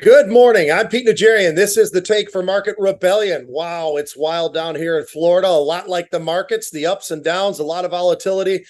Good morning. I'm Pete Najarian. This is the Take for Market Rebellion. Wow, it's wild down here in Florida. A lot like the markets, the ups and downs, a lot of volatility.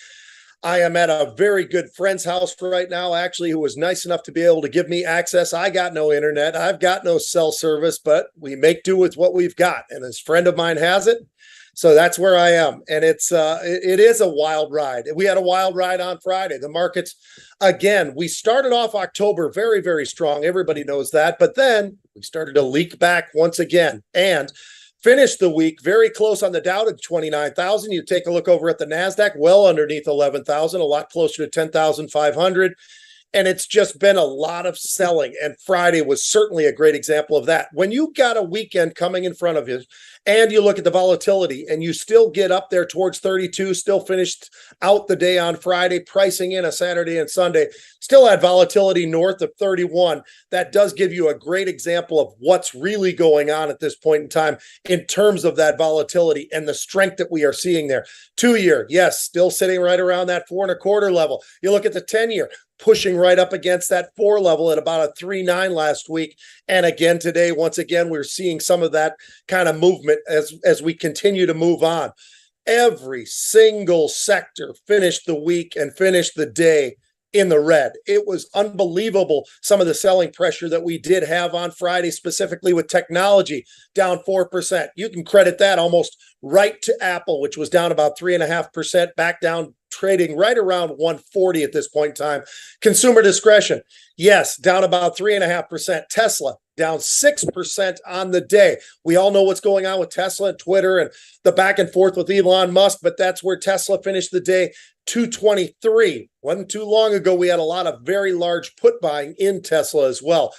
I am at a very good friend's house right now, actually, who was nice enough to be able to give me access. I got no internet. I've got no cell service, but we make do with what we've got. And this friend of mine has it. So that's where I am. And it is a wild ride. We had a wild ride on Friday. The markets, again, we started off October very, very strong. Everybody knows that. But then we started to leak back once again and finished the week very close on the Dow to 29,000. You take a look over at the NASDAQ, well underneath 11,000, a lot closer to 10,500. And it's just been a lot of selling. And Friday was certainly a great example of that. When you got a weekend coming in front of you and you look at the volatility and you still get up there towards 32, still finished out the day on Friday, pricing in a Saturday and Sunday, still had volatility north of 31. That does give you a great example of what's really going on at this point in time in terms of that volatility and the strength that we are seeing there. 2-year, yes, still sitting right around that 4.25 level. You look at the 10-year, pushing right up against that 4 level at about a 3.9 last week. And again, today, once again, we're seeing some of that kind of movement as we continue to move on. Every single sector finished the week and finished the day in the red. It was unbelievable, some of the selling pressure that we did have on Friday, specifically with technology down 4%. You can credit that almost right to Apple, which was down about 3.5%, back down trading right around 140 at this point in time. Consumer discretion, yes, down about 3.5%. Tesla down 6% on the day. We all know what's going on with Tesla and Twitter and the back and forth with Elon Musk, but that's where Tesla finished the day, 223. Wasn't too long ago, we had a lot of very large put buying in Tesla as well.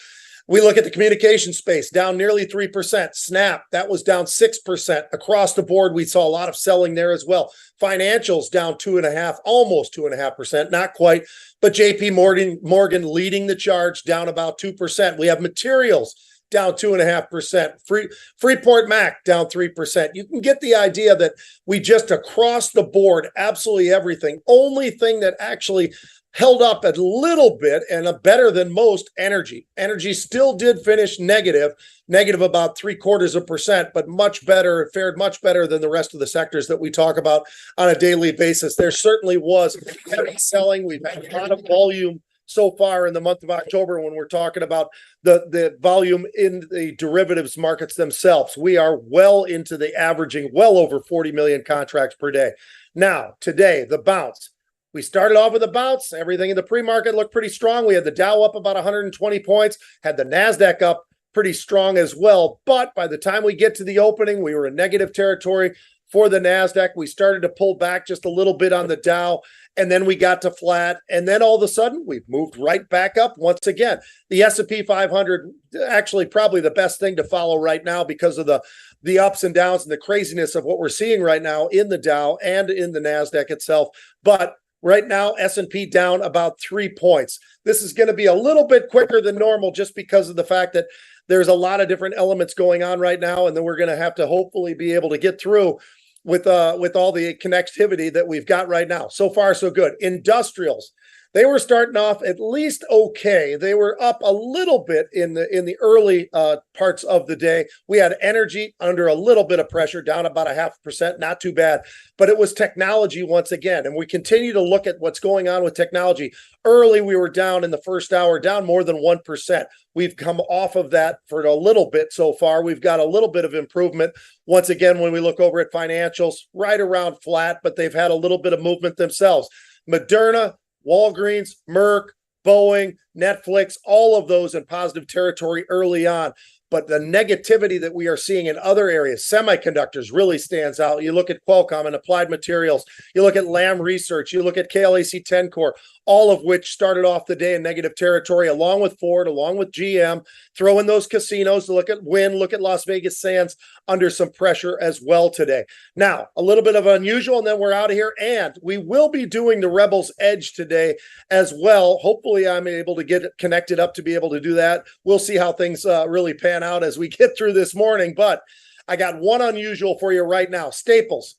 We look at the communication space, down nearly 3%. Snap, that was down 6%. Across the board, we saw a lot of selling there as well. Financials down 2.5%, almost 2.5%, not quite. But JP Morgan leading the charge, down about 2%. We have materials down 2.5%. Freeport Mac down 3%. You can get the idea that we just across the board, absolutely everything. Only thing that actually held up a little bit and a better than most, energy. Energy still did finish negative about 0.75%, but much better. It fared much better than the rest of the sectors that we talk about on a daily basis. There certainly was heavy selling. We've had a lot of volume so far in the month of October when we're talking about the volume in the derivatives markets themselves. We are well into the averaging well over 40 million contracts per day. Now, today, the bounce. We started off with a bounce. Everything in the pre-market looked pretty strong. We had the Dow up about 120 points, had the NASDAQ up pretty strong as well. But by the time we get to the opening, we were in negative territory for the NASDAQ. We started to pull back just a little bit on the Dow, and then we got to flat. And then all of a sudden, we've moved right back up once again. The S&P 500, actually probably the best thing to follow right now because of the ups and downs and the craziness of what we're seeing right now in the Dow and in the NASDAQ itself. But right now, S&P down about 3 points. This is going to be a little bit quicker than normal just because of the fact that there's a lot of different elements going on right now, and then we're going to have to hopefully be able to get through with all the connectivity that we've got right now. So far, so good. Industrials, they were starting off at least okay. They were up a little bit in the early parts of the day. We had energy under a little bit of pressure, down about 0.5%, not too bad. But it was technology once again, and we continue to look at what's going on with technology. Early, we were down in the first hour, down more than 1%. We've come off of that for a little bit so far. We've got a little bit of improvement. Once again, when we look over at financials, right around flat, but they've had a little bit of movement themselves. Moderna, Walgreens, Merck, Boeing, Netflix, all of those in positive territory early on. But the negativity that we are seeing in other areas, semiconductors really stands out. You look at Qualcomm and Applied Materials, you look at Lam Research, you look at KLAC 10 Core, all of which started off the day in negative territory, along with Ford, along with GM. Throw in those casinos to look at Wynn, look at Las Vegas Sands under some pressure as well today. Now, a little bit of unusual, and then we're out of here. And we will be doing the Rebels Edge today as well. Hopefully, I'm able to get it connected up to be able to do that. We'll see how things really pan out as we get through this morning. But I got one unusual for you right now. Staples.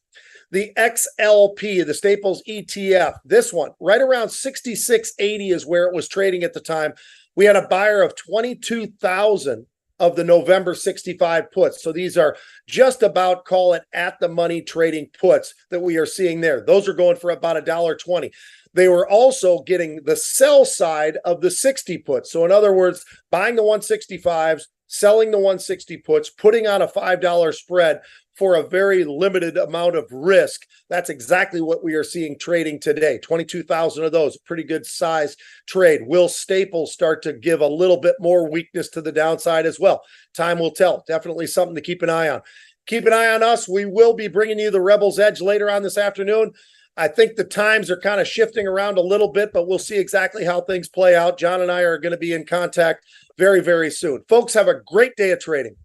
The XLP, the Staples ETF, this one, right around 66.80 is where it was trading at the time. We had a buyer of 22,000 of the November 65 puts. So these are just about, call it, at the money trading puts that we are seeing there. Those are going for about $1.20. They were also getting the sell side of the 60 puts. So in other words, buying the 165s, selling the 160 puts, putting on a $5 spread for a very limited amount of risk. That's exactly what we are seeing trading today. 22,000 of those, pretty good size trade. Will Staples start to give a little bit more weakness to the downside as well? Time will tell. Definitely something to keep an eye on. Keep an eye on us. We will be bringing you the Rebels Edge later on this afternoon. I think the times are kind of shifting around a little bit, but we'll see exactly how things play out. John and I are going to be in contact very, very soon. Folks, have a great day of trading.